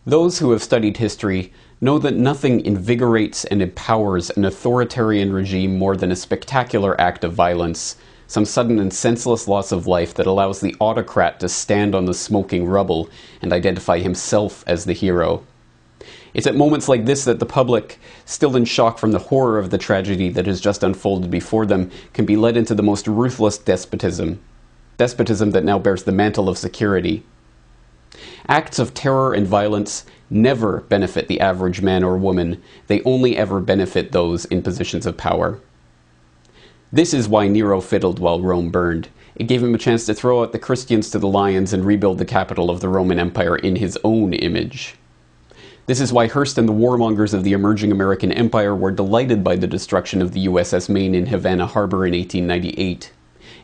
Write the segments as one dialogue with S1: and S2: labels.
S1: Those who have studied history know that nothing invigorates and empowers an authoritarian regime more than a spectacular act of violence, some sudden and senseless loss of life that allows the autocrat to stand on the smoking rubble and identify himself as the hero. It's at moments like this that the public, still in shock from the horror of the tragedy that has just unfolded before them, can be led into the most ruthless despotism that now bears the mantle of security. Acts of terror and violence never benefit the average man or woman. They only ever benefit those in positions of power. This is why Nero fiddled while Rome burned. It gave him a chance to throw out the Christians to the lions and rebuild the capital of the Roman Empire in his own image. This is why Hearst and the warmongers of the emerging American Empire were delighted by the destruction of the USS Maine in Havana Harbor in 1898.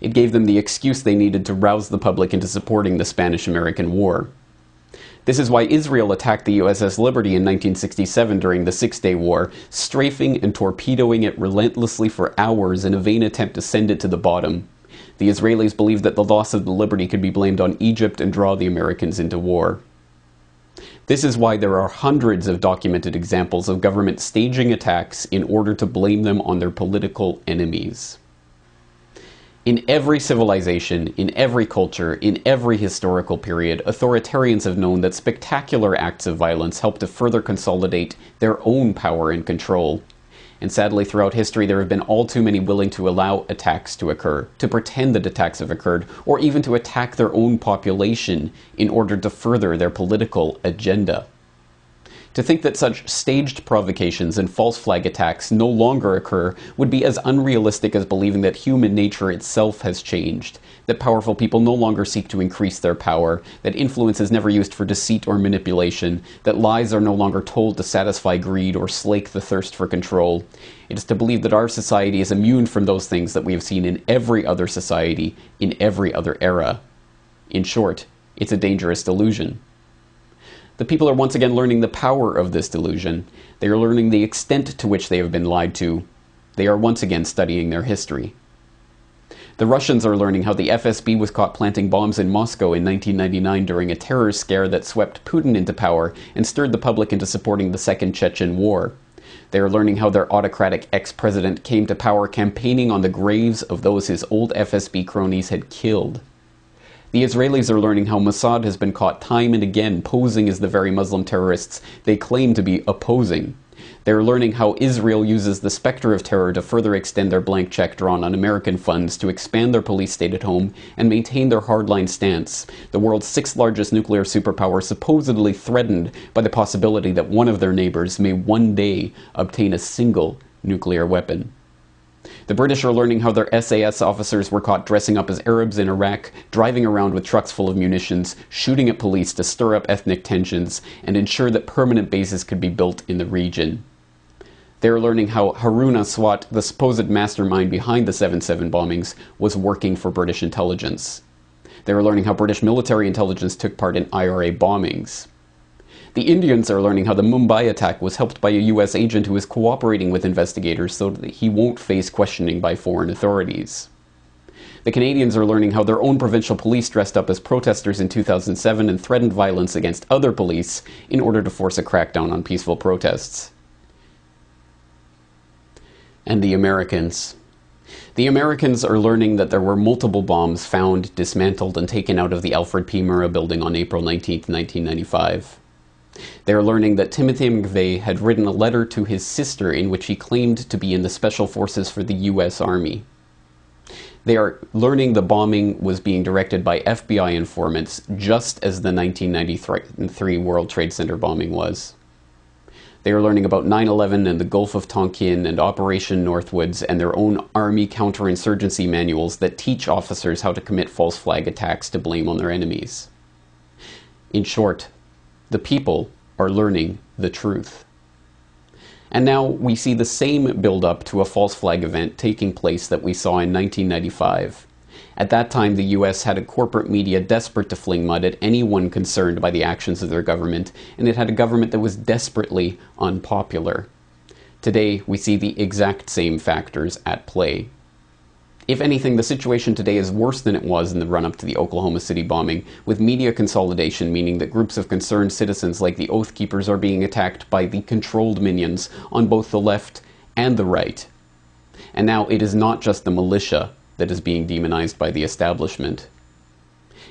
S1: It gave them the excuse they needed to rouse the public into supporting the Spanish-American War. This is why Israel attacked the USS Liberty in 1967 during the Six-Day War, strafing and torpedoing it relentlessly for hours in a vain attempt to send it to the bottom. The Israelis believed that the loss of the Liberty could be blamed on Egypt and draw the Americans into war. This is why there are hundreds of documented examples of government staging attacks in order to blame them on their political enemies. In every civilization, in every culture, in every historical period, authoritarians have known that spectacular acts of violence help to further consolidate their own power and control. And sadly, throughout history, there have been all too many willing to allow attacks to occur, to pretend that attacks have occurred, or even to attack their own population in order to further their political agenda. To think that such staged provocations and false flag attacks no longer occur would be as unrealistic as believing that human nature itself has changed, that powerful people no longer seek to increase their power, that influence is never used for deceit or manipulation, that lies are no longer told to satisfy greed or slake the thirst for control. It is to believe that our society is immune from those things that we have seen in every other society, in every other era. In short, it's a dangerous delusion. The people are once again learning the power of this delusion. They are learning the extent to which they have been lied to. They are once again studying their history. The Russians are learning how the FSB was caught planting bombs in Moscow in 1999 during a terror scare that swept Putin into power and stirred the public into supporting the Second Chechen War. They are learning how their autocratic ex-president came to power campaigning on the graves of those his old FSB cronies had killed. The Israelis are learning how Mossad has been caught time and again posing as the very Muslim terrorists they claim to be opposing. They are learning how Israel uses the specter of terror to further extend their blank check drawn on American funds to expand their police state at home and maintain their hardline stance, the world's sixth largest nuclear superpower supposedly threatened by the possibility that one of their neighbors may one day obtain a single nuclear weapon. The British are learning how their SAS officers were caught dressing up as Arabs in Iraq, driving around with trucks full of munitions, shooting at police to stir up ethnic tensions, and ensure that permanent bases could be built in the region. They are learning how Harun Aswat, the supposed mastermind behind the 7/7 bombings, was working for British intelligence. They are learning how British military intelligence took part in IRA bombings. The Indians are learning how the Mumbai attack was helped by a US agent who is cooperating with investigators so that he won't face questioning by foreign authorities. The Canadians are learning how their own provincial police dressed up as protesters in 2007 and threatened violence against other police in order to force a crackdown on peaceful protests. And the Americans. The Americans are learning that there were multiple bombs found, dismantled, and taken out of the Alfred P. Murrah building on April 19, 1995. They are learning that Timothy McVeigh had written a letter to his sister in which he claimed to be in the Special Forces for the U.S. Army. They are learning the bombing was being directed by FBI informants, just as the 1993 World Trade Center bombing was. They are learning about 9/11 and the Gulf of Tonkin and Operation Northwoods and their own Army counterinsurgency manuals that teach officers how to commit false flag attacks to blame on their enemies. In short, the people are learning the truth. And now we see the same build-up to a false flag event taking place that we saw in 1995. At that time, the US had a corporate media desperate to fling mud at anyone concerned by the actions of their government, and it had a government that was desperately unpopular. Today, we see the exact same factors at play. If anything, the situation today is worse than it was in the run-up to the Oklahoma City bombing, with media consolidation meaning that groups of concerned citizens like the Oath Keepers are being attacked by the controlled minions on both the left and the right. And now it is not just the militia that is being demonized by the establishment.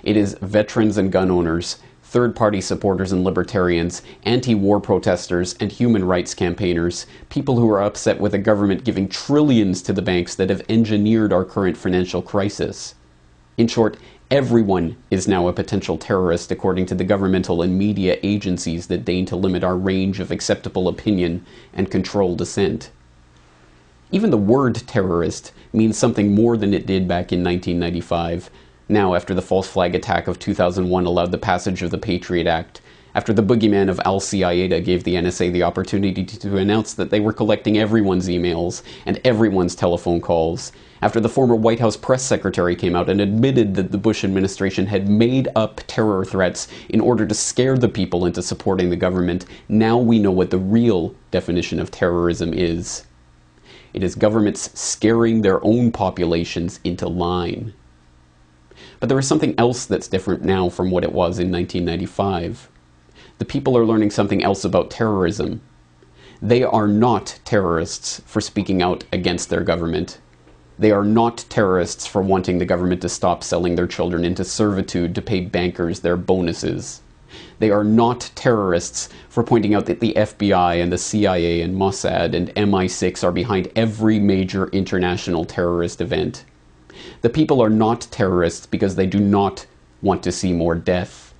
S1: It is veterans and gun owners, third-party supporters and libertarians, anti-war protesters and human rights campaigners, people who are upset with a government giving trillions to the banks that have engineered our current financial crisis. In short, everyone is now a potential terrorist according to the governmental and media agencies that deign to limit our range of acceptable opinion and control dissent. Even the word terrorist means something more than it did back in 1995. Now, after the false flag attack of 2001 allowed the passage of the Patriot Act, after the boogeyman of Al-Qaeda gave the NSA the opportunity to announce that they were collecting everyone's emails and everyone's telephone calls, after the former White House press secretary came out and admitted that the Bush administration had made up terror threats in order to scare the people into supporting the government, now we know what the real definition of terrorism is. It is governments scaring their own populations into line. But there is something else that's different now from what it was in 1995. The people are learning something else about terrorism. They are not terrorists for speaking out against their government. They are not terrorists for wanting the government to stop selling their children into servitude to pay bankers their bonuses. They are not terrorists for pointing out that the FBI and the CIA and Mossad and MI6 are behind every major international terrorist event. The people are not terrorists because they do not want to see more death.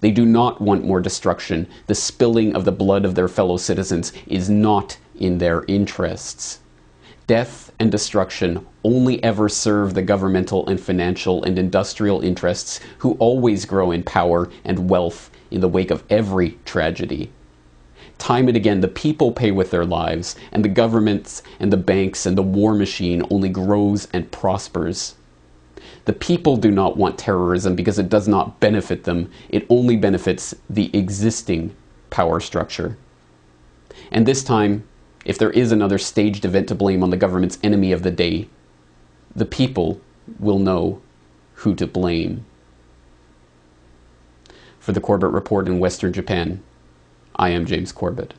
S1: They do not want more destruction. The spilling of the blood of their fellow citizens is not in their interests. Death and destruction only ever serve the governmental and financial and industrial interests who always grow in power and wealth in the wake of every tragedy. Time and again, the people pay with their lives, and the governments and the banks and the war machine only grows and prospers. The people do not want terrorism because it does not benefit them. It only benefits the existing power structure. And this time, if there is another staged event to blame on the government's enemy of the day, the people will know who to blame. For the Corbett Report in Western Japan, I am James Corbett.